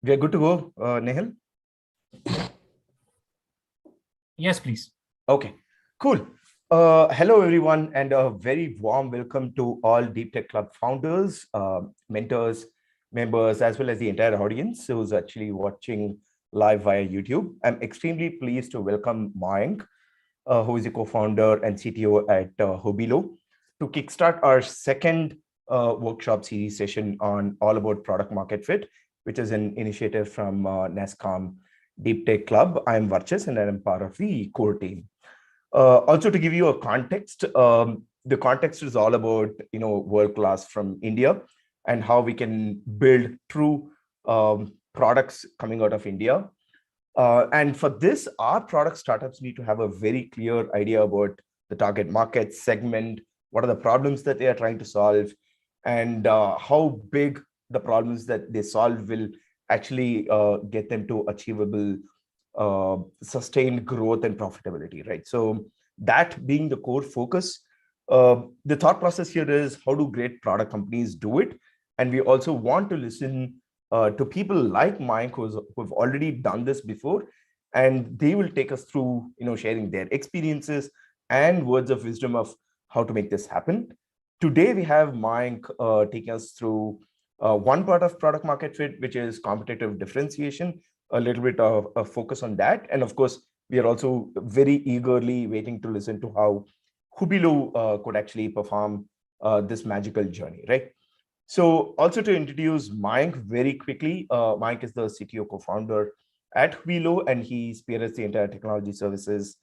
We are good to go, Nehal? Yes, please. Okay, cool. Hello, everyone, and a very warm welcome to all Deep Tech Club founders, mentors, members, as well as the entire audience who's actually watching live via YouTube. I'm extremely pleased to welcome Mayank, who is a co-founder and CTO at Hubilo, to kickstart our second workshop series session on all about product market fit, which is an initiative from NASSCOM Deep Tech Club. I'm Varchas and I'm part of the core team. Also, to give you a context, the context is all about world class from India and how we can build true products coming out of India. And for this, our product startups need to have a very clear idea about the target market segment, what are the problems that they are trying to solve, and how big the problems that they solve will actually get them to achievable sustained growth and profitability, right? So that being the core focus, the thought process here is how do great product companies do it? And we also want to listen to people like Mayank who've already done this before, and they will take us through, sharing their experiences and words of wisdom of how to make this happen. Today, we have Mayank taking us through one part of product market fit, which is competitive differentiation, a little bit of a focus on that. And of course, we are also very eagerly waiting to listen to how Hubilo could actually perform this magical journey, right? So also to introduce Mayank very quickly, Mayank is the CTO co-founder at Hubilo, and he spearheads the entire technology services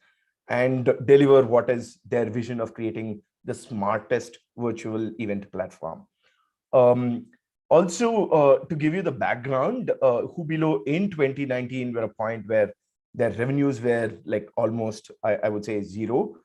and deliver what is their vision of creating the smartest virtual event platform. Also, to give you the background, Hubilo in 2019 were a point where their revenues were like almost, I would say, zero.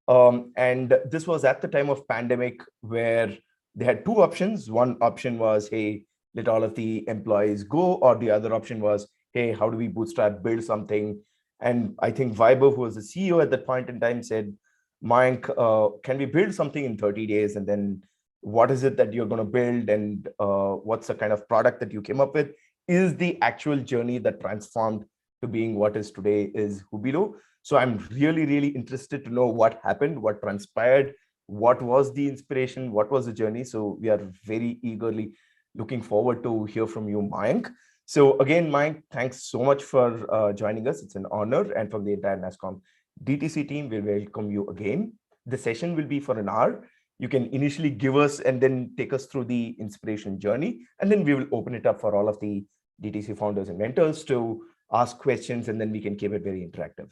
And this was at the time of pandemic where they had two options. One option was, hey, let all of the employees go, or the other option was, hey, how do we bootstrap, build something? And I think Vaibhav, who was the CEO at that point in time, said, Mayank, can we build something in 30 days? And then what is it that you're going to build? And what's the kind of product that you came up with? Is the actual journey that transformed to being what is today is Hubilo. So I'm really, really interested to know what happened, what transpired, what was the inspiration, what was the journey. So we are very eagerly looking forward to hear from you, Mayank. So again, Mayank, thanks so much for joining us. It's an honor. And from the entire NASSCOM DTC team, we welcome you again. The session will be for an hour. You can initially give us and then take us through the inspiration journey. And then we will open it up for all of the DTC founders and mentors to ask questions, and then we can keep it very interactive.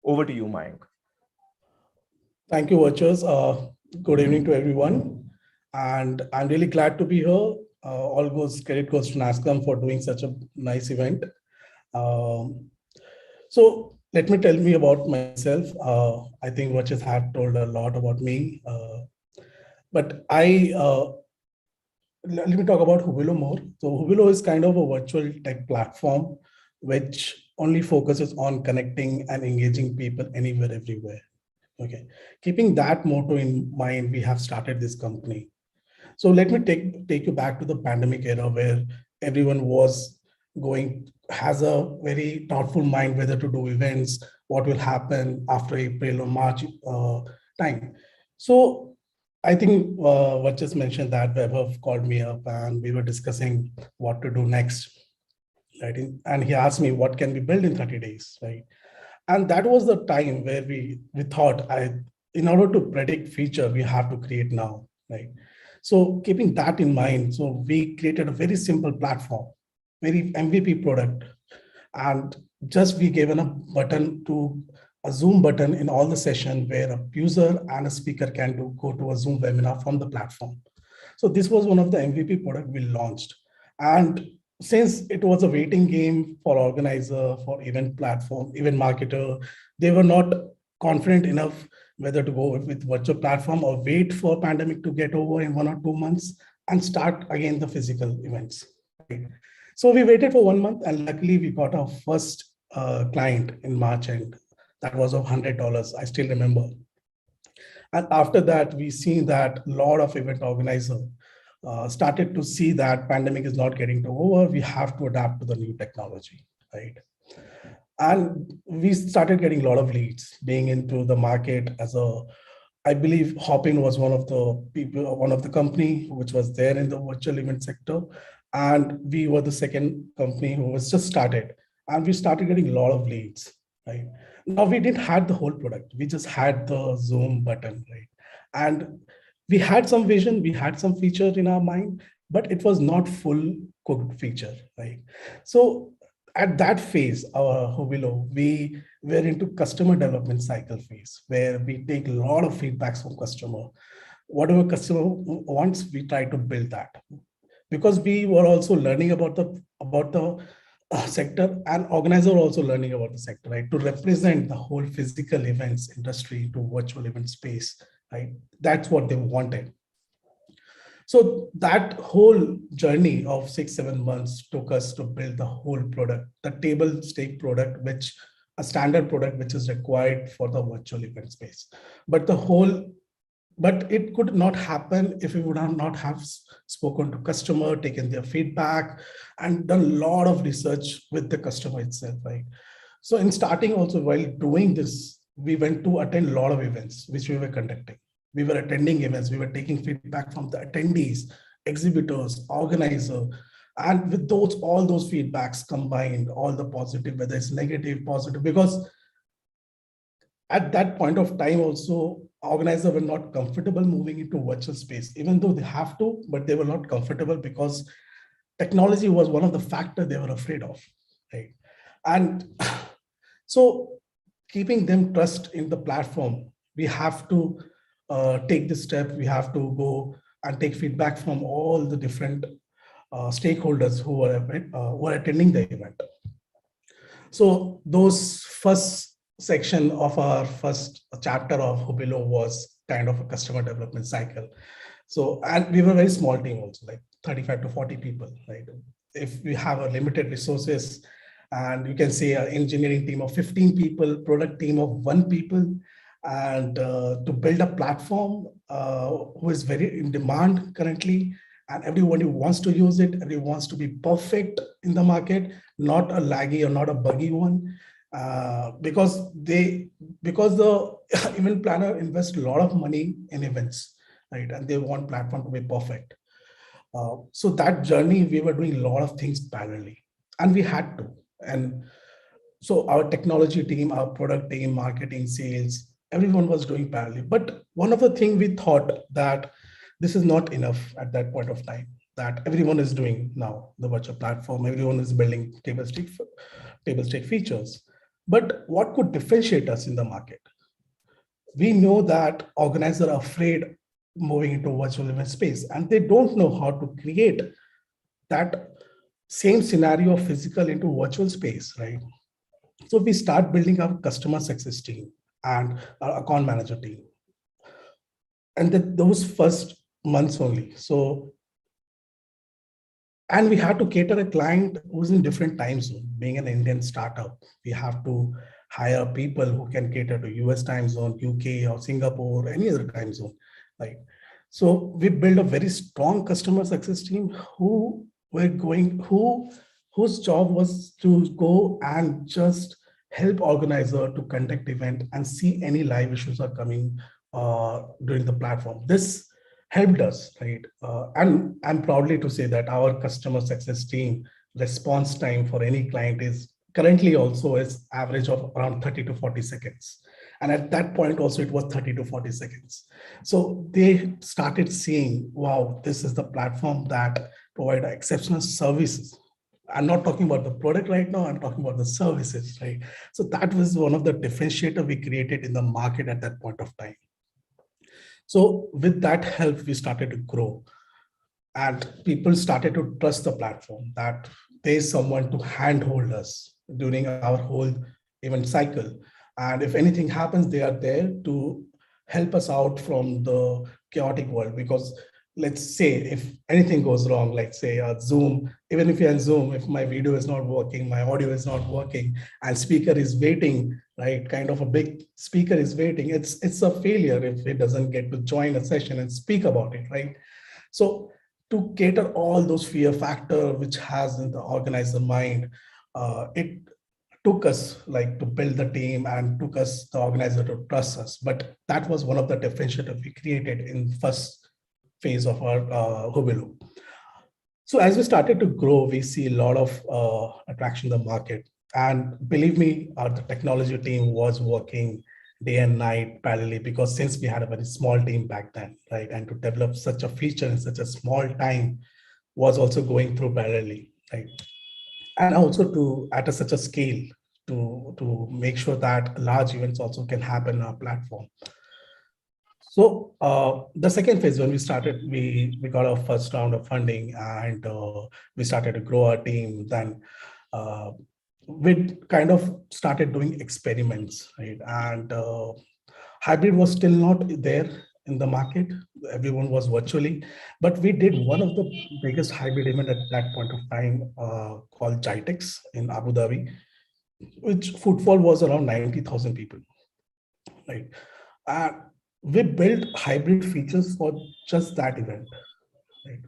Over to you, Mayank. Thank you, Virtuous. Good evening to everyone. And I'm really glad to be here. All credit goes to NASSCOM for doing such a nice event. So let me tell me about myself. I think Virtuous had told a lot about me. But let me talk about Hubilo more. So Hubilo is kind of a virtual tech platform which only focuses on connecting and engaging people anywhere, everywhere. Okay, keeping that motto in mind, we have started this company. So let me take you back to the pandemic era where everyone has a very thoughtful mind whether to do events, what will happen after April or March time. So I think what just mentioned that Vaibhav called me up and we were discussing what to do next, right? And he asked me, what can we build in 30 days, right? And that was the time where we thought, in order to predict future, we have to create now, right? So keeping that in mind, so we created a very simple platform, very MVP product. And just we given a button to a Zoom button in all the session where a user and a speaker can go to a Zoom webinar from the platform. So this was one of the MVP product we launched. And since it was a waiting game for organizer, for event platform, event marketer, they were not confident enough whether to go with virtual platform or wait for pandemic to get over in 1 or 2 months and start again the physical events. Right? So we waited for 1 month and luckily we got our first client in March, and that was of $100. I still remember. And after that, we seen that a lot of event organizers started to see that pandemic is not getting to over. We have to adapt to the new technology, right? And we started getting a lot of leads, being into the market as a, I believe Hopin was one of the people, one of the company which was there in the virtual event sector. And we were the second company who was just started. And we started getting a lot of leads, right? Now we didn't have the whole product. We just had the Zoom button, right? And we had some vision, we had some feature in our mind, but it was not full cooked feature, right? So at that phase, our Hubilo, we were into customer development cycle phase, where we take a lot of feedbacks from customer. Whatever customer wants, we try to build that. Because we were also learning about the sector, and organizer also learning about the sector, right? To represent the whole physical events industry to virtual event space, right? That's what they wanted. So that whole journey of 6-7 months took us to build the whole product, the table stake product, which a standard product which is required for the virtual event space. But it could not happen if we would not have spoken to customer, taken their feedback, and done a lot of research with the customer itself, right? So in starting also, while doing this, we went to attend a lot of events which we were conducting. We were attending events, we were taking feedback from the attendees, exhibitors, organizer, and with all those feedbacks combined, all the positive, whether it's negative, positive, because at that point of time also, organizers were not comfortable moving into virtual space, even though they have to, but they were not comfortable because technology was one of the factors they were afraid of, right? And so keeping them trust in the platform, we have to take this step. We have to go and take feedback from all the different stakeholders who were attending the event. So those first section of our first chapter of Hubilo was kind of a customer development cycle. So, and we were a very small team also, like 35 to 40 people, right? If we have a limited resources, and you can say an engineering team of 15 people, product team of 1 people, and to build a platform who is very in demand currently, and everybody wants to use it, everyone wants to be perfect in the market, not a laggy or not a buggy one, because the event planner invests a lot of money in events, right? And they want platform to be perfect. So that journey, we were doing a lot of things parallelly, and we had to. And so our technology team, our product team, marketing, sales, everyone was doing parallelly. But one of the things we thought that this is not enough at that point of time, that everyone is doing now, the virtual platform, everyone is building table stake features. But what could differentiate us in the market? We know that organizers are afraid moving into virtual event space, and they don't know how to create that same scenario of physical into virtual space, right? So we start building our customer success team and our account manager team. And then those first months only. So, and we had to cater a client who's in different time zone. Being an Indian startup, we have to hire people who can cater to US time zone, UK or Singapore, any other time zone, right? So we build a very strong customer success team whose job was to go and just help organizer to conduct event and see any live issues are coming during the platform. This helped us, right? And I'm proudly to say that our customer success team response time for any client is currently also is average of around 30 to 40 seconds. And at that point also it was 30 to 40 seconds. So they started seeing, wow, this is the platform that provide exceptional services. I'm not talking about the product right now, I'm talking about the services, right? So that was one of the differentiator we created in the market at that point of time. So with that help, we started to grow, and people started to trust the platform, that there's someone to handhold us during our whole event cycle. And if anything happens, they are there to help us out from the chaotic world. Because let's say if anything goes wrong, like say Zoom, even if you're on Zoom, if my video is not working, my audio is not working, and speaker is waiting, right? Kind of a big speaker is waiting. It's a failure if it doesn't get to join a session and speak about it, right? So to cater all those fear factor which has in the organizer mind, it took us like to build the team and took us the organizer to trust us. But that was one of the differentiators we created in first phase of our Hubilo. So as we started to grow, we see a lot of attraction in the market. And believe me, the technology team was working day and night parallelly, because since we had a very small team back then, right? And to develop such a feature in such a small time was also going through parallelly, right? And also to at such a scale to make sure that large events also can happen on our platform. So the second phase, when we started, we got our first round of funding, and we started to grow our team. Then we kind of started doing experiments, right? And hybrid was still not there in the market. Everyone was virtually, but we did one of the biggest hybrid event at that point of time called GITEX in Abu Dhabi, which footfall was around 90,000 people, right? And we built hybrid features for just that event, right?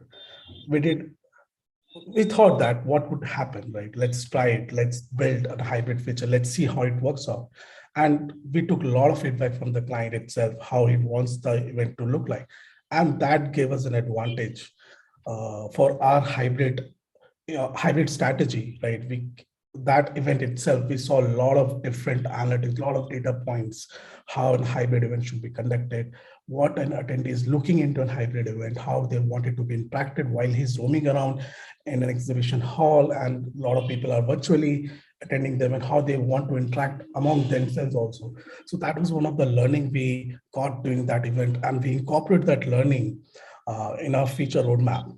We thought that what would happen, right? Let's try it. Let's build a hybrid feature. Let's see how it works out. And we took a lot of feedback from the client itself, how it wants the event to look like. And that gave us an advantage for our hybrid strategy, right? That event itself, we saw a lot of different analytics, a lot of data points, how a hybrid event should be conducted, what an attendee is looking into a hybrid event, how they want it to be impacted while he's roaming around in an exhibition hall, and a lot of people are virtually attending them, and how they want to interact among themselves also. So that was one of the learning we got during that event, and we incorporate that learning in our feature roadmap.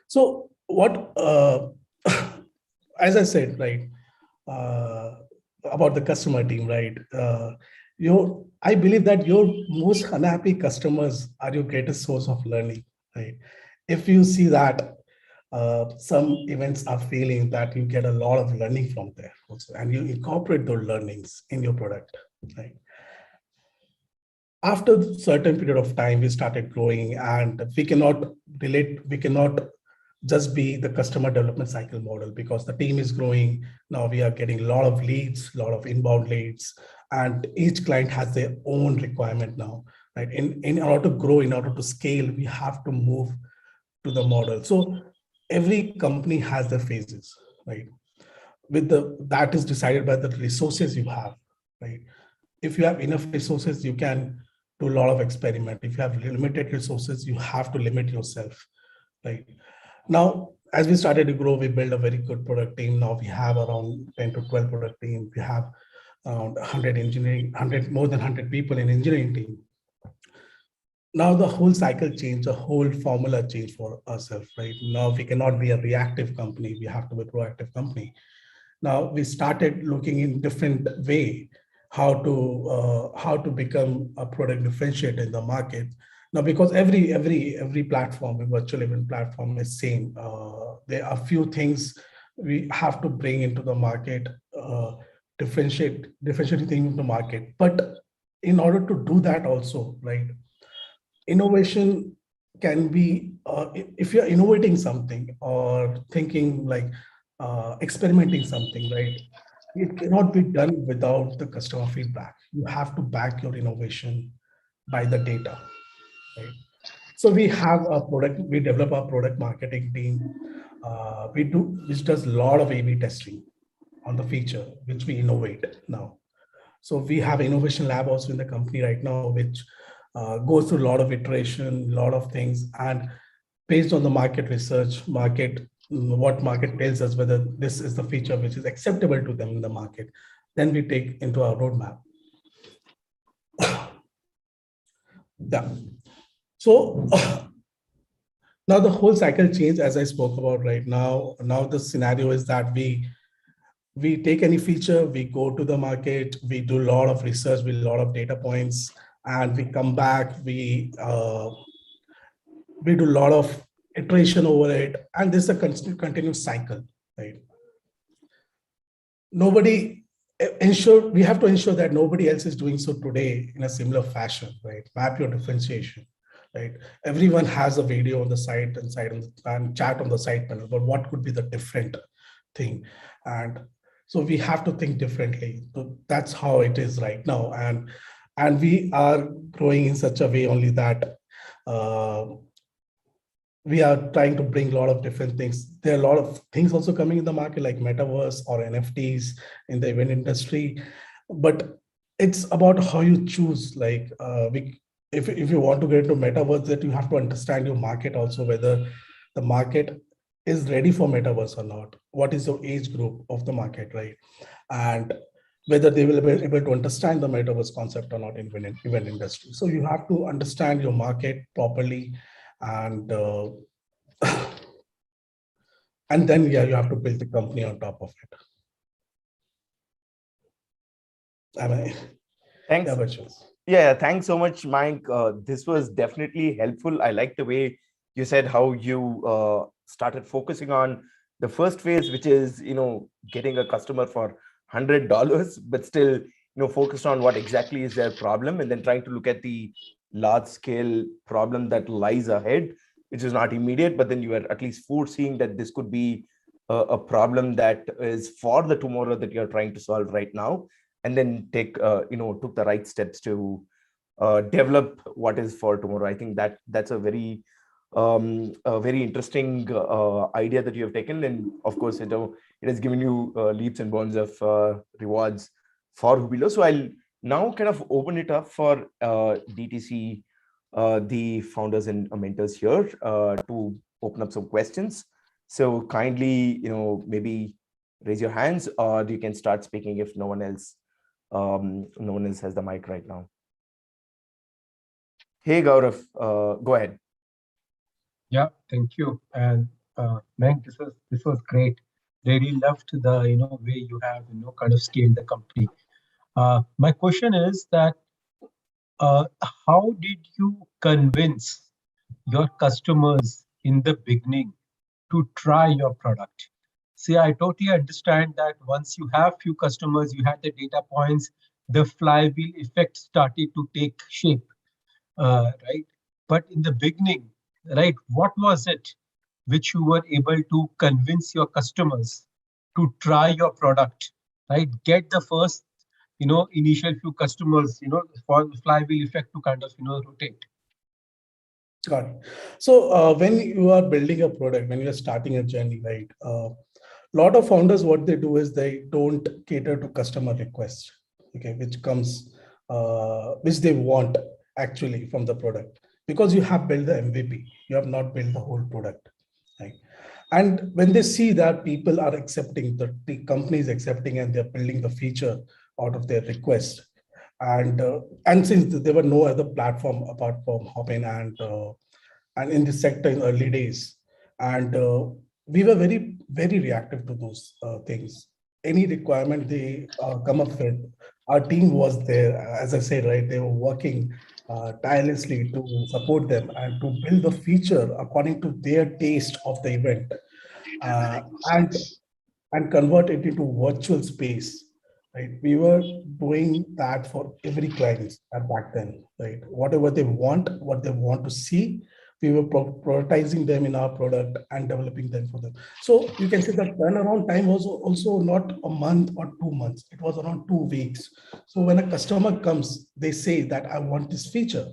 So what, as I said, right, about the customer team, right? I believe that your most unhappy customers are your greatest source of learning, right? If you see that some events are failing, that you get a lot of learning from there also, and you incorporate those learnings in your product, right? After a certain period of time, we started growing, and we cannot just be the customer development cycle model, because the team is growing. Now we are getting a lot of leads, a lot of inbound leads, and each client has their own requirement now, right? In order to grow, in order to scale, we have to move to the model. So every company has their phases, right? That is decided by the resources you have, right? If you have enough resources, you can do a lot of experiment. If you have limited resources, you have to limit yourself, right? Now, as we started to grow, we built a very good product team. Now we have around 10 to 12 product team. We have around 100 more than 100 people in engineering team. Now the whole cycle changed, the whole formula changed for ourselves, right? Now we cannot be a reactive company. We have to be a proactive company. Now we started looking in different way how to become a product differentiator in the market. Now, because every platform, a virtual event platform is same. There are few things we have to bring into the market, differentiating things in the market. But in order to do that also, right, innovation can be, if you're innovating something or thinking like experimenting something, right, it cannot be done without the customer feedback. You have to back your innovation by the data, right? So we have a product, we develop our product marketing team, which does a lot of A/B testing on the feature, which we innovate now. So we have innovation lab also in the company right now, which goes through a lot of iteration, a lot of things, and based on the market research, what market tells us whether this is the feature which is acceptable to them in the market, then we take into our roadmap. Yeah. So now the whole cycle changed, as I spoke about right now. Now the scenario is that we take any feature, we go to the market, we do a lot of research with a lot of data points, and we come back, we do a lot of iteration over it, and this is a continuous cycle, right? We have to ensure that nobody else is doing so today in a similar fashion, right? Map your differentiation. right? Everyone has a video on the site and chat on the site panel, but what could be the different thing? And so we have to think differently. So that's how it is right now. And we are growing in such a way only that we are trying to bring a lot of different things. There are a lot of things also coming in the market like metaverse or NFTs in the event industry, but it's about how you choose. Like if you want to get into metaverse, that you have to understand your market also, whether the market is ready for metaverse or not. What is your age group of the market, right? And whether they will be able to understand the metaverse concept or not in event industry. So you have to understand your market properly, and and then yeah, you have to build the company on top of it. Thanks. Yeah, Bachchan. Yeah, thanks so much, Mayank. This was definitely helpful. I like the way you said how you started focusing on the first phase, which is, getting a customer for $100, but still, focused on what exactly is their problem, and then trying to look at the large scale problem that lies ahead, which is not immediate, but then you are at least foreseeing that this could be a problem that is for the tomorrow that you're trying to solve right now, and then took the right steps to develop what is for tomorrow. I think that's a very interesting idea that you have taken, and of course it has given you leaps and bounds of rewards for Hubilo. So I'll now kind of open it up for DTC, the founders and mentors here, to open up some questions. So kindly, maybe raise your hands, or you can start speaking if no one else has the mic right now. Hey, Gaurav, go ahead. Yeah, thank you. And Mayank, this was great. Really loved the way you have kind of scaled the company. My question is that how did you convince your customers in the beginning to try your product? See, I totally understand that once you have few customers, you had the data points, the flywheel effect started to take shape, right? But in the beginning, right, what was it which you were able to convince your customers to try your product, right? Get the first, initial few customers, for the flywheel effect to kind of, rotate. Got it. So when you are building a product, when you're starting a journey, right? A lot of founders, what they do is they don't cater to customer requests, okay, which they want actually from the product, because you have built the MVP, you have not built the whole product, right? And when they see that people are accepting, the company is accepting, and they're building the feature out of their request, and since there were no other platform apart from Hopin and in this sector in early days, and we were very reactive to those things. Any requirement they come up with, our team was there. As I said, right, they were working tirelessly to support them and to build the feature according to their taste of the event, uh, and and convert it into virtual space, right? We were doing that for every client at back then, right? Whatever they want, what they want to see, we were prioritizing them in our product and developing them for them. So you can say that turnaround time was also not a month or 2 months. It was around 2 weeks. So when a customer comes, they say that I want this feature,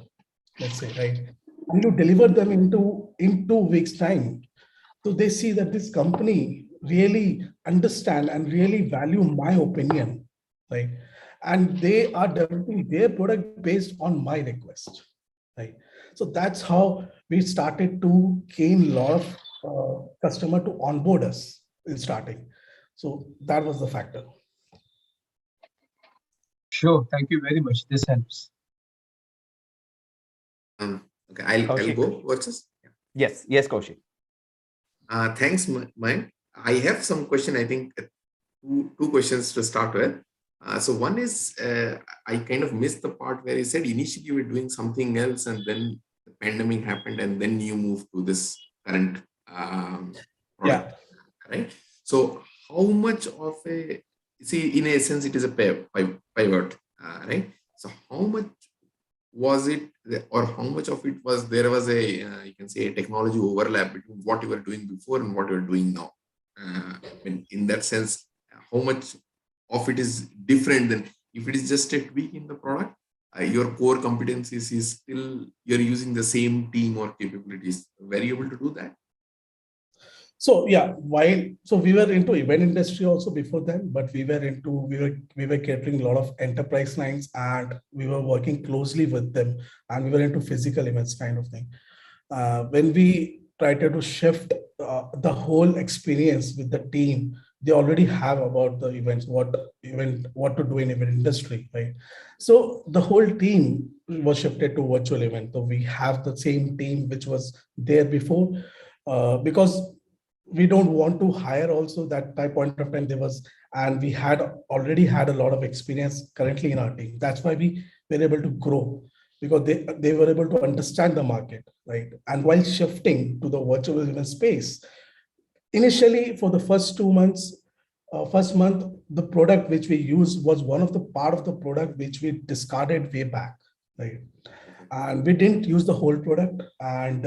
let's say, right? And you deliver them in 2 weeks time. So they see that this company really understand and really value my opinion, right? And they are developing their product based on my request, right? So that's how we started to gain a lot of customer to onboard us in starting. So that was the factor. Sure, thank you very much. This helps. Okay, I'll go. What's this? Yes, Kaushik. Thanks, Mike. I have some question. I think two questions to start with. So one is, I kind of missed the part where you said initially you were doing something else, and then the pandemic happened, and then you moved to this current product, right? So how much of a, see, in a sense, it is a pivot, right? So how much was it, or how much of it was, there was a, you can say, a technology overlap between what you were doing before and what you are doing now? In that sense, how much of it is different than if it is just a tweak in the product? Your core competencies is still, you're using the same team or capabilities. Were you able to do that? So yeah, so we were into event industry also before then, but we were catering a lot of enterprise clients, and we were working closely with them, and we were into physical events kind of thing. When we tried to shift the whole experience with the team, they already have about the events, what to do in event industry, right? So the whole team was shifted to virtual event. So we have the same team which was there before, because we don't want to hire also that type point of time there was, and we had already had a lot of experience currently in our team. That's why we were able to grow, because they were able to understand the market, right? And while shifting to the virtual event space, initially for the first 2 months, first month, the product which we used was one of the part of the product which we discarded way back, right? And we didn't use the whole product, and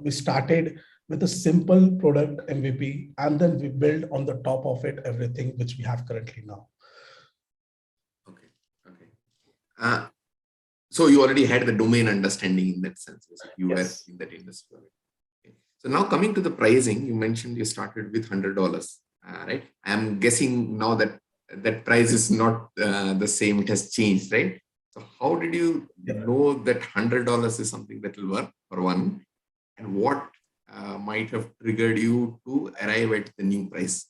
we started with a simple product MVP, and then we build on the top of it everything which we have currently now. Okay. So you already had the domain understanding in that sense. You were in that industry. Okay. So now coming to the pricing, you mentioned you started with $100, right? I'm guessing now that that price is not the same. It has changed, right? So how did you know that $100 is something that will work, for one, and what might have triggered you to arrive at the new price?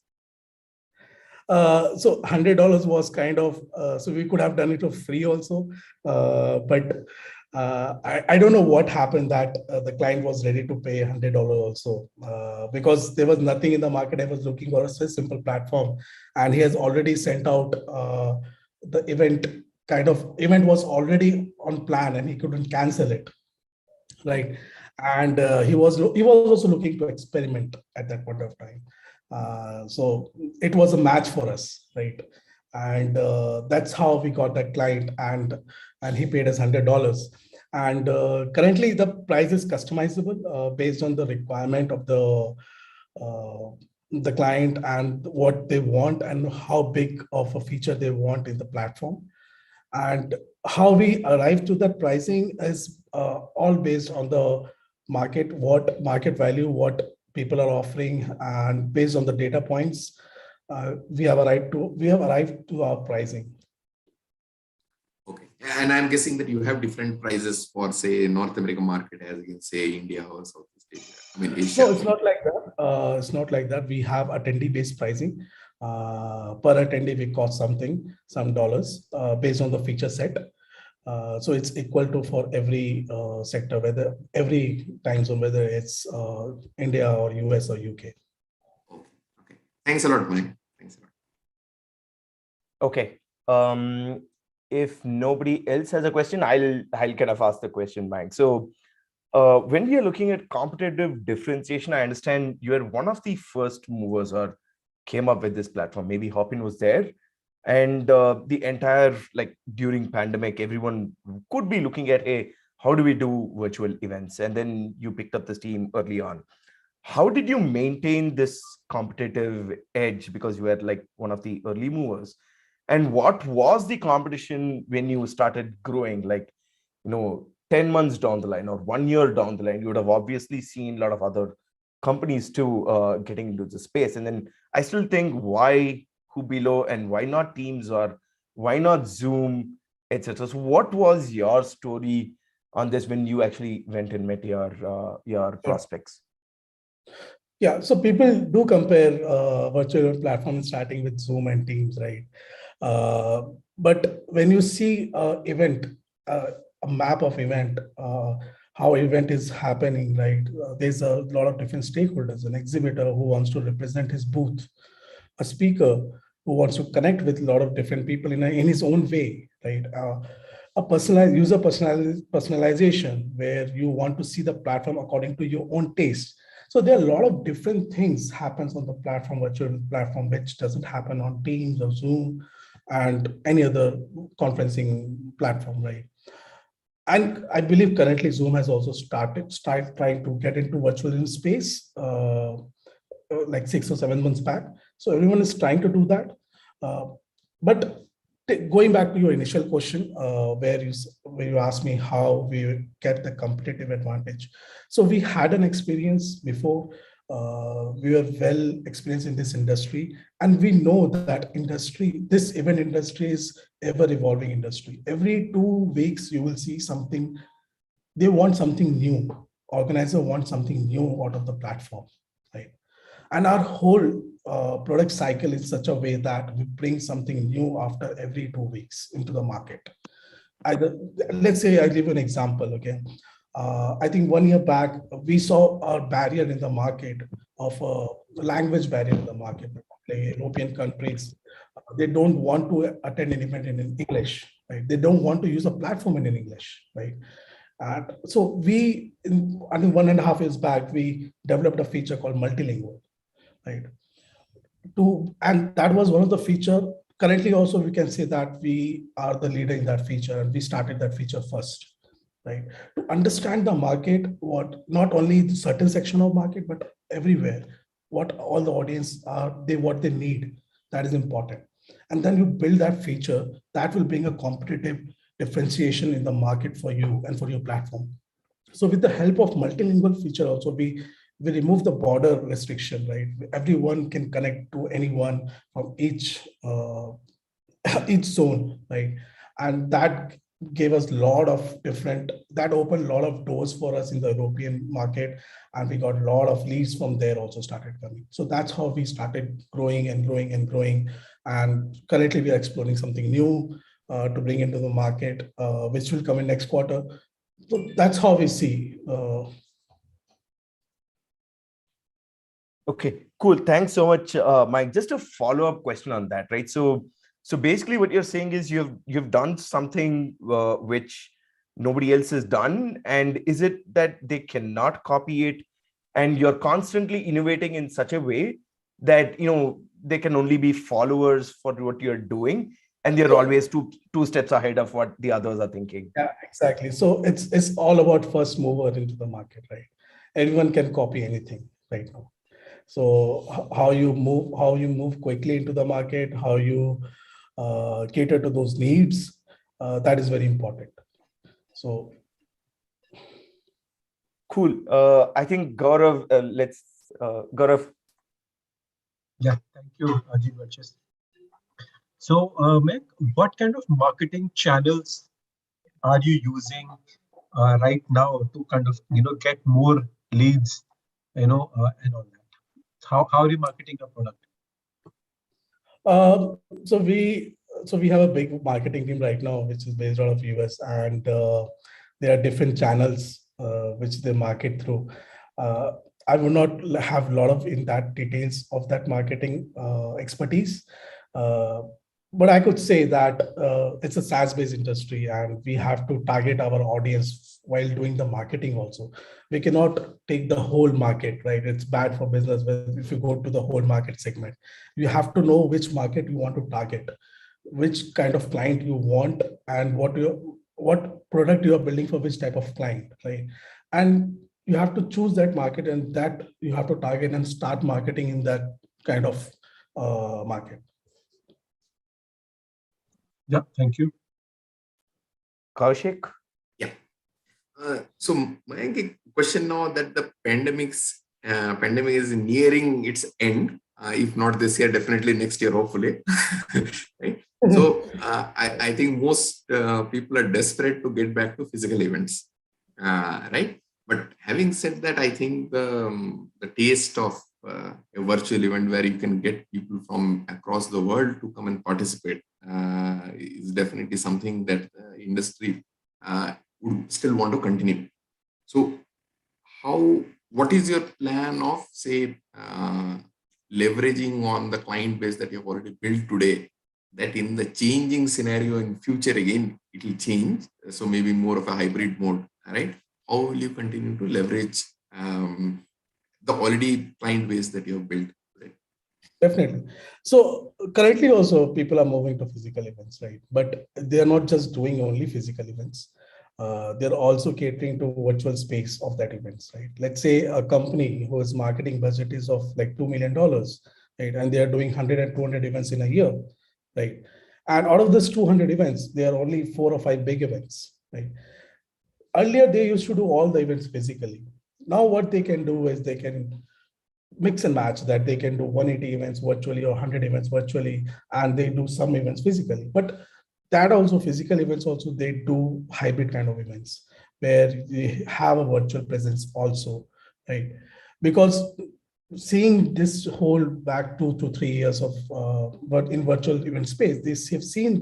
So $100 was kind of, so we could have done it for free also, but I don't know what happened that the client was ready to pay $100 also, because there was nothing in the market. I was looking for a simple platform, and he has already sent out the event. Event was already on plan, and he couldn't cancel it, right? And he was also looking to experiment at that point of time. So it was a match for us, right? And that's how we got that client, and he paid us $100. And currently the price is customizable based on the requirement of the client and what they want and how big of a feature they want in the platform. And how we arrive to that pricing is all based on the market, what market value, what people are offering, and based on the data points, we have arrived to our pricing. Okay, and I'm guessing that you have different prices for, say, North American market as against, say, India or Southeast Asia. I mean, Asia. No, it's not like that. It's not like that. We have attendee-based pricing. Per attendee, we cost some dollars based on the feature set. So it's equal to for every sector, whether every time zone, whether it's India or US or UK. Okay. Thanks a lot, Mayank. Thanks a lot. Okay. If nobody else has a question, I'll kind of ask the question, Mayank. So when we are looking at competitive differentiation, I understand you are one of the first movers or came up with this platform. Maybe Hopin was there. And the entire, like during pandemic, everyone could be looking at, hey, how do we do virtual events? And then you picked up this team early on. How did you maintain this competitive edge? Because you were like one of the early movers. And what was the competition when you started growing? Like, 10 months down the line or 1 year down the line, you would have obviously seen a lot of other companies too getting into the space. And then I still think, why Hubilo and why not Teams or why not Zoom, etc. So what was your story on this when you actually went and met your prospects? Yeah, so people do compare virtual platforms starting with Zoom and Teams, right? But when you see event, a map of event, how event is happening, right? There's a lot of different stakeholders, an exhibitor who wants to represent his booth, a speaker who wants to connect with a lot of different people in his own way, right? A personalized user personalization where you want to see the platform according to your own taste. So there are a lot of different things happens on the platform, virtual platform, which doesn't happen on Teams or Zoom and any other conferencing platform, right? And I believe currently Zoom has also started trying to get into virtual in space, like 6 or 7 months back. So everyone is trying to do that. But going back to your initial question, where you asked me how we get the competitive advantage. So we had an experience before. We were well experienced in this industry, and we know that this event industry is ever evolving industry. Every 2 weeks, you will see something. They want something new. Organizer wants something new out of the platform, right? And our whole product cycle is such a way that we bring something new after every 2 weeks into the market. Either, let's say I give you an example, okay? I think 1 year back, we saw a barrier in the market of a language barrier in the market. Like European countries, they don't want to attend an event in English, right? They don't want to use a platform in English, right? So I think 1.5 years back, we developed a feature called multilingual, right? And that was one of the feature. Currently, also we can say that we are the leader in that feature, and we started that feature first, right? To understand the market, what not only the certain section of market, but everywhere, what all the audience are, what they need, that is important. And then you build that feature that will bring a competitive differentiation in the market for you and for your platform. So with the help of multilingual feature also, we remove the border restriction, right? Everyone can connect to anyone from each each zone, right? And that gave us a lot of that opened a lot of doors for us in the European market, and we got a lot of leads from there also started coming. So that's how we started growing and growing and growing. And currently we are exploring something new to bring into the market, which will come in next quarter. So that's how we see. Okay, cool. Thanks so much, Mike. Just a follow-up question on that, right? So basically, what you're saying is you've done something which nobody else has done, and is it that they cannot copy it, and you're constantly innovating in such a way that they can only be followers for what you're doing, and they're always two steps ahead of what the others are thinking. Yeah, exactly. So it's all about first mover into the market, right? Anyone can copy anything right now. So how you move quickly into the market, how you cater to those needs, that is very important. So cool. I think Gaurav, Gaurav. Yeah, thank you, Ajit. So, Mayank, what kind of marketing channels are you using right now to kind of get more leads, and all that? How are you marketing your product? So we have a big marketing team right now, which is based out of US, and there are different channels which they market through. I would not have a lot of in that details of that marketing expertise, but I could say that it's a SaaS-based industry, and we have to target our audience while doing the marketing also. We cannot take the whole market, right? It's bad for business if you go to the whole market segment. You have to know which market you want to target, which kind of client you want, and what product you are building for which type of client, right? And you have to choose that market, and that you have to target and start marketing in that kind of market. Yeah, thank you. Kaushik? Yeah. So my question now that the pandemic is nearing its end, if not this year, definitely next year, hopefully. Right? So I think most people are desperate to get back to physical events, right? But having said that, I think the taste of a virtual event where you can get people from across the world to come and participate is definitely something that the industry would still want to continue. So what is your plan of, say, leveraging on the client base that you've already built today, that in the changing scenario in future, again, it will change. So maybe more of a hybrid mode, right? How will you continue to leverage the already client base that you have built? Right? Definitely. So currently also people are moving to physical events, right? But they are not just doing only physical events. They're also catering to virtual space of that events, right? Let's say a company whose marketing budget is of like $2 million, right? And they are doing 100 and 200 events in a year, right? And out of those 200 events, there are only 4 or 5 big events, right? Earlier, they used to do all the events physically. Now what they can do is they can mix and match, that they can do 180 events virtually or 100 events virtually, and they do some events physically. But that also, physical events also, they do hybrid kind of events where they have a virtual presence also, right? Because seeing this whole back 2 to 3 years of but in virtual event space, they have seen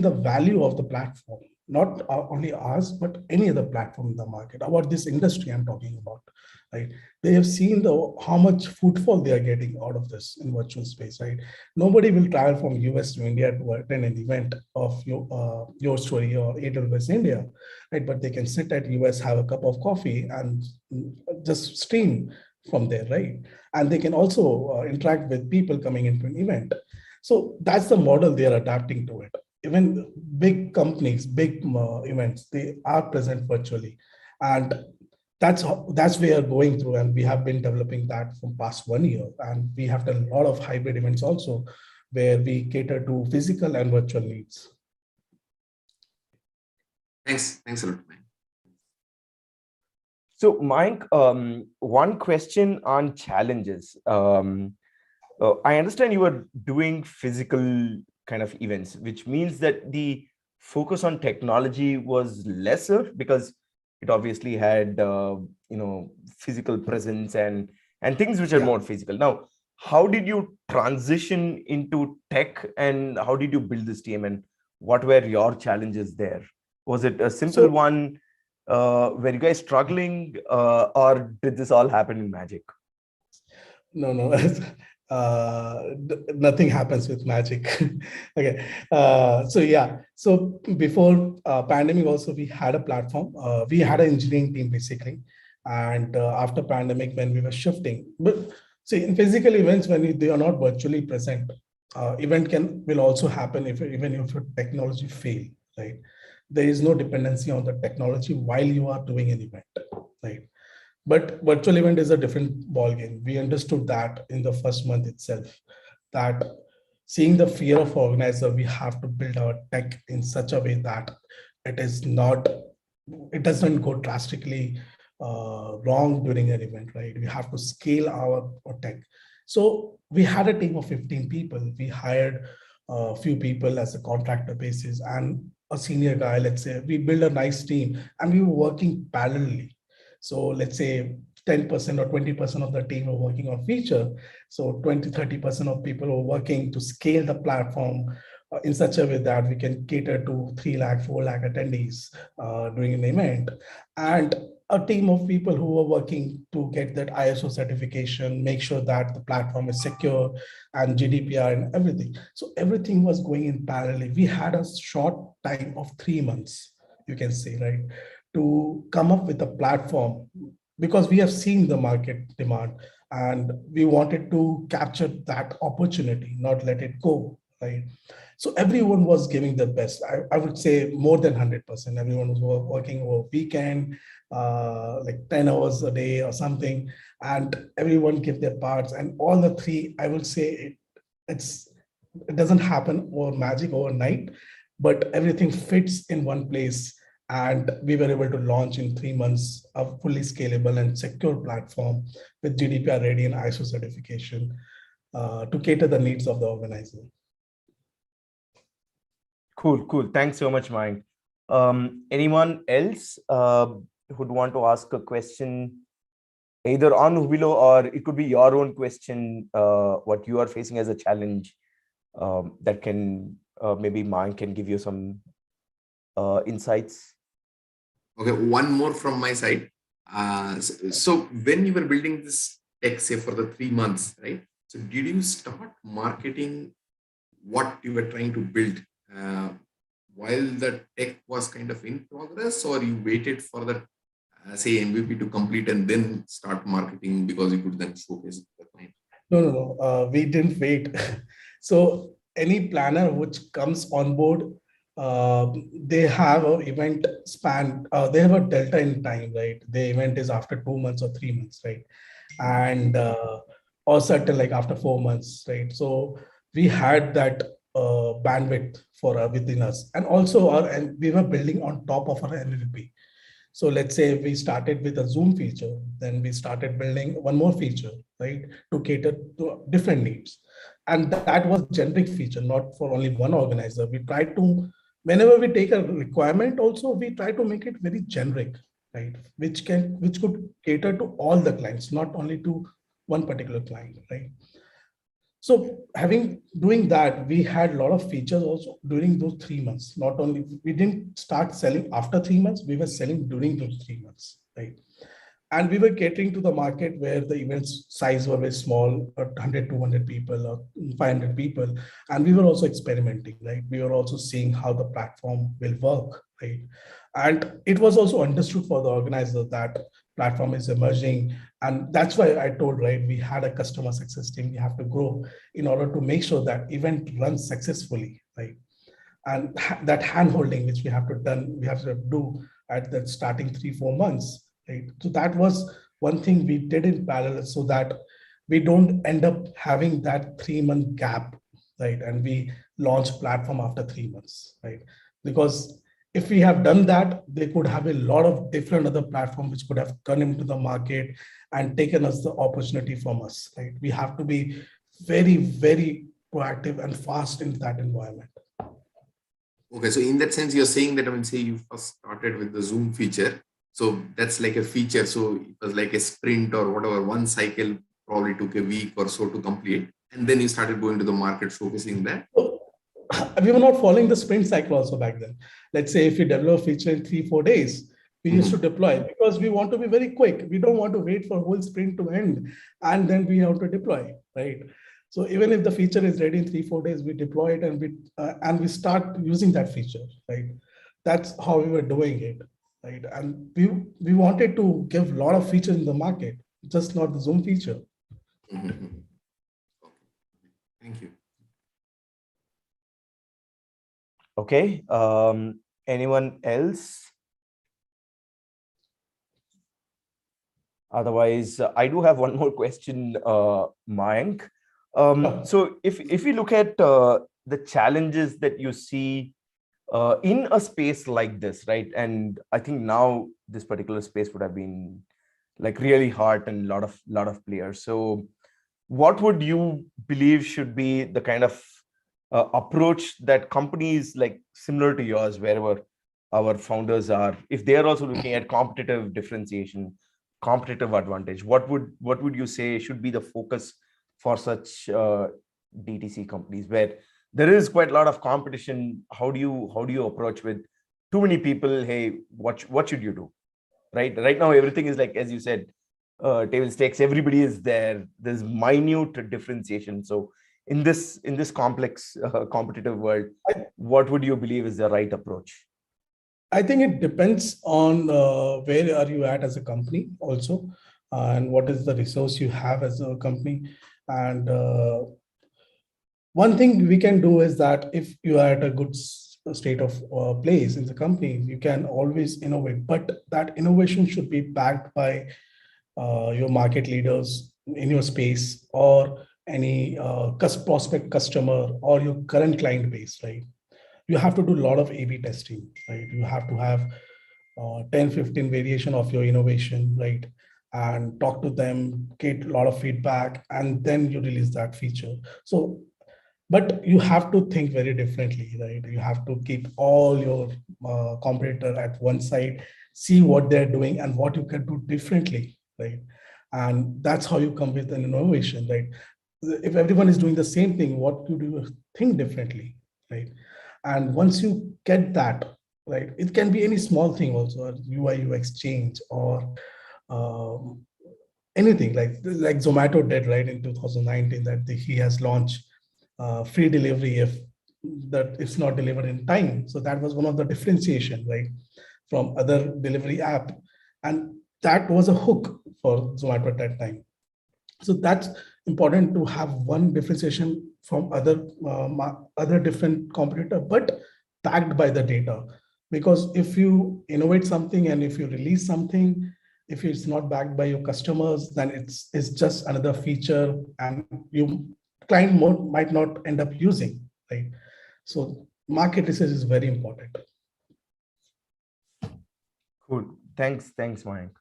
the value of the platform, not only ours, but any other platform in the market. About this industry I'm talking about, right? They have seen how much footfall they are getting out of this in virtual space, right? Nobody will travel from US to India to attend an event of your story or AWS India, right? But they can sit at US, have a cup of coffee, and just stream from there, right? And they can also interact with people coming into an event. So that's the model they are adapting to it. Even big companies, big events, they are present virtually. And that's we are going through, and we have been developing that from past 1 year. And we have done a lot of hybrid events also, where we cater to physical and virtual needs. Thanks a lot, man. So Mayank, one question on challenges. I understand you were doing physical kind of events, which means that the focus on technology was lesser because it obviously had physical presence and things which are more physical. Now, how did you transition into tech, and how did you build this team, and what were your challenges there? Was it a simple one? Were you guys struggling, or did this all happen in magic? No. Nothing happens with magic. Okay. So before pandemic also, we had a platform. We had an engineering team basically. And after pandemic, when we were shifting, but see, in physical events, when they are not virtually present, event will also happen even if your technology fail, right? There is no dependency on the technology while you are doing an event, right? But virtual event is a different ballgame. We understood that in the first month itself, that seeing the fear of organizer, we have to build our tech in such a way that it doesn't go drastically wrong during an event, right? We have to scale our tech. So we had a team of 15 people. We hired a few people as a contractor basis and a senior guy, let's say. We built a nice team and we were working parallelly. So let's say 10% or 20% of the team were working on feature. So 20-30% of people were working to scale the platform in such a way that we can cater to 3 lakh, 4 lakh attendees during an event. And a team of people who were working to get that ISO certification, make sure that the platform is secure and GDPR and everything. So everything was going in parallel. We had a short time of 3 months, you can say, right, to come up with a platform, because we have seen the market demand and we wanted to capture that opportunity, not let it go, right? So everyone was giving their best. I would say more than 100%. Everyone was working over weekend, like 10 hours a day or something, and everyone gave their parts. And all the three, I would say it doesn't happen or magic overnight, but everything fits in one place. And we were able to launch in 3 months a fully scalable and secure platform with GDPR ready and ISO certification to cater the needs of the organizer. Cool. Thanks so much, Mayank. Anyone else who'd want to ask a question either on Hubilo, or it could be your own question, what you are facing as a challenge that can maybe Mayank can give you some insights. Okay, one more from my side. So when you were building this tech, say for the 3 months, right? So did you start marketing what you were trying to build while the tech was kind of in progress, or you waited for the say MVP to complete and then start marketing because you could then showcase it to the client? No. We didn't wait. So any planner which comes on board, they have an event span, they have a delta in time, right? The event is after 2 months or 3 months, right? And or certain like after 4 months, right? So we had that bandwidth for within us, and also and we were building on top of our MVP. So let's say we started with a Zoom feature, then we started building one more feature, right, to cater to different needs. And that was generic feature, not for only one organizer. We try to, whenever we take a requirement, also we try to make it very generic, right, which could cater to all the clients, not only to one particular client, right? So doing that, we had a lot of features also during those 3 months. Not only we didn't start selling after 3 months, we were selling during those 3 months, right? And we were catering to the market where the events size were very small, 100, 200 people or 500 people. And we were also experimenting, right? We were also seeing how the platform will work, right? And it was also understood for the organizer that platform is emerging. And that's why I told, right, we had a customer success team. We have to grow in order to make sure that event runs successfully, right? And that hand-holding which we have to do at the starting 3-4 months, right? So that was one thing we did in parallel, so that we don't end up having that 3-month gap, right? And we launch platform after 3 months, right? Because if we have done that, they could have a lot of different other platforms which could have come into the market and taken us the opportunity from us, right? We have to be very, very proactive and fast in that environment. Okay, so in that sense, you're saying that, I mean, say you first started with the Zoom feature. So that's like a feature. So it was like a sprint or whatever, one cycle probably took a week or so to complete. And then you started going to the market, showcasing that. We were not following the sprint cycle also back then. Let's say if we develop a feature in 3-4 days, we used to deploy because we want to be very quick. We don't want to wait for whole sprint to end and then we have to deploy, right? So even if the feature is ready in 3-4 days, we deploy it and we start using that feature, right? That's how we were doing it, right? And we wanted to give a lot of features in the market, just not the Zoom feature. Thank you. Okay. Anyone else? Otherwise, I do have one more question, Mayank. So if we look at the challenges that you see in a space like this, right? And I think now this particular space would have been like really hard and a lot of players. So what would you believe should be the kind of approach that companies like similar to yours, wherever our founders are, if they are also looking at competitive differentiation, competitive advantage, what would you say should be the focus for such DTC companies where there is quite a lot of competition? How do you approach with too many people? Hey, what should you do? Right now everything is like, as you said, table stakes, everybody is there, there's minute differentiation. So in this complex competitive world, what would you believe is the right approach? I think it depends on where are you at as a company also, and what is the resource you have as a company. And one thing we can do is that if you are at a good state of place in the company, you can always innovate, but that innovation should be backed by your market leaders in your space, or any prospect customer, or your current client base, right? You have to do a lot of A/B testing, right? You have to have 10, 15 variation of your innovation, right? And talk to them, get a lot of feedback, and then you release that feature. So, but you have to think very differently, right? You have to keep all your competitor at one side, see what they're doing and what you can do differently, right? And that's how you come with an innovation, right? If everyone is doing the same thing, what do you think differently, right? And once you get that, right, it can be any small thing also, UI UX change, or anything like Zomato did, right, in 2019, that he has launched free delivery if that it's not delivered in time. So that was one of the differentiation, right, from other delivery app, and that was a hook for Zomato at that time. So that's important to have one differentiation from other different competitor, but backed by the data. Because if you innovate something and if you release something, if it's not backed by your customers, then it's just another feature and you client might not end up using, right? So market research is very important. Cool. Thanks, Mayank.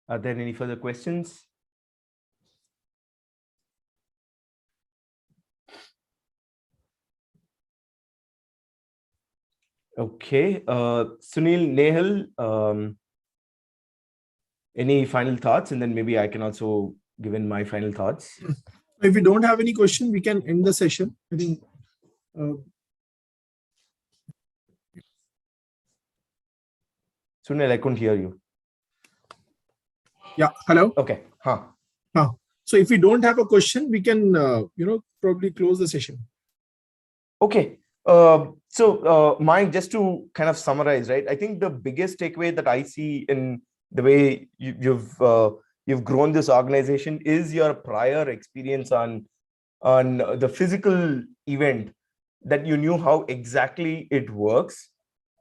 Are there any further questions? Okay, Sunil, Nehal, any final thoughts? And then maybe I can also give in my final thoughts. If we don't have any question, we can end the session. I think. Sunil, I couldn't hear you. Yeah. Hello. Okay. So if we don't have a question, we can, probably close the session. Okay. Mayank, just to kind of summarize, right? I think the biggest takeaway that I see in the way you've grown this organization is your prior experience on the physical event, that you knew how exactly it works,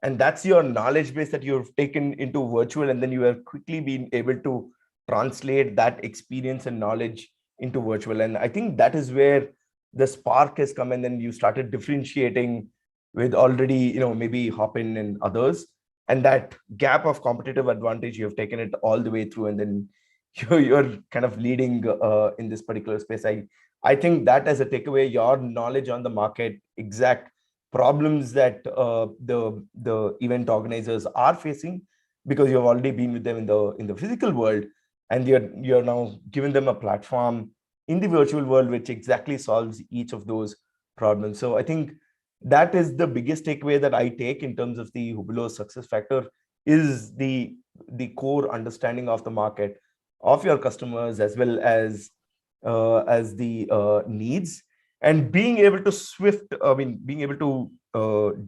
and that's your knowledge base that you've taken into virtual, and then you have quickly been able to translate that experience and knowledge into virtual. And I think that is where the spark has come, and then you started differentiating with already, maybe Hopin and others, and that gap of competitive advantage, you have taken it all the way through, and then you're kind of leading in this particular space. I think that as a takeaway, your knowledge on the market, exact problems that the event organizers are facing, because you've already been with them in the physical world, and you're now giving them a platform in the virtual world which exactly solves each of those problems. So I think that is the biggest takeaway that I take in terms of the Hubilo success factor, is the core understanding of the market, of your customers, as well as the needs, and being able to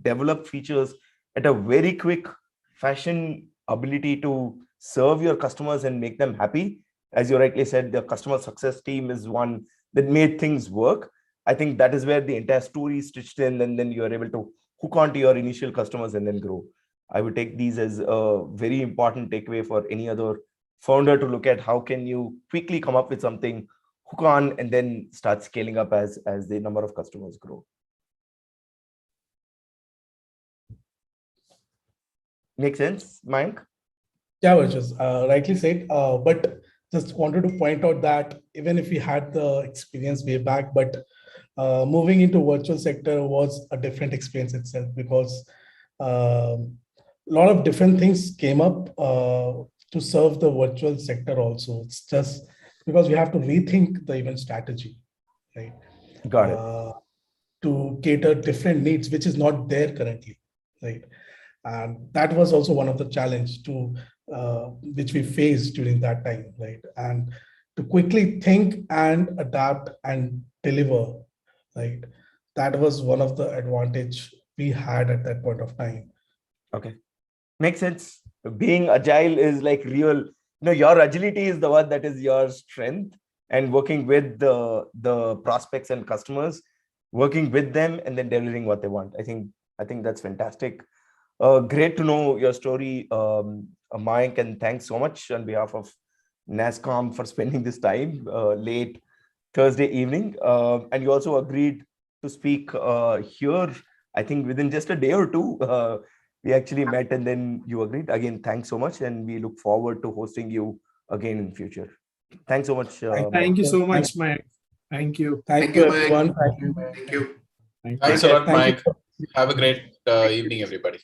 develop features at a very quick fashion, ability to serve your customers and make them happy. As you rightly said, the customer success team is one that made things work. I think that is where the entire story is stitched in, and then you are able to hook onto your initial customers and then grow. I would take these as a very important takeaway for any other founder to look at. How can you quickly come up with something, hook on, and then start scaling up as the number of customers grow. Make sense, Mayank? Yeah, which is rightly said. But just wanted to point out that even if we had the experience way back, but moving into virtual sector was a different experience itself, because a lot of different things came up to serve the virtual sector also. It's just because we have to rethink the event strategy, right? Got it. To cater different needs, which is not there currently, right? And that was also one of the challenge which we faced during that time, right? And to quickly think and adapt and deliver, right? That was one of the advantage we had at that point of time. Okay, makes sense. Being agile is like real. Your agility is the one that is your strength, and working with the prospects and customers, working with them, and then delivering what they want. I think that's fantastic. Great to know your story, Mayank, and thanks so much on behalf of NASSCOM for spending this time late Thursday evening. And you also agreed to speak here, I think within just a day or two. We actually met and then you agreed. Again, thanks so much, and we look forward to hosting you again in future. Thanks so much. Thank you so much, Mayank. Thank you. Thank you, everyone. Thank you. Thanks a lot, Mike. Have a great evening, everybody.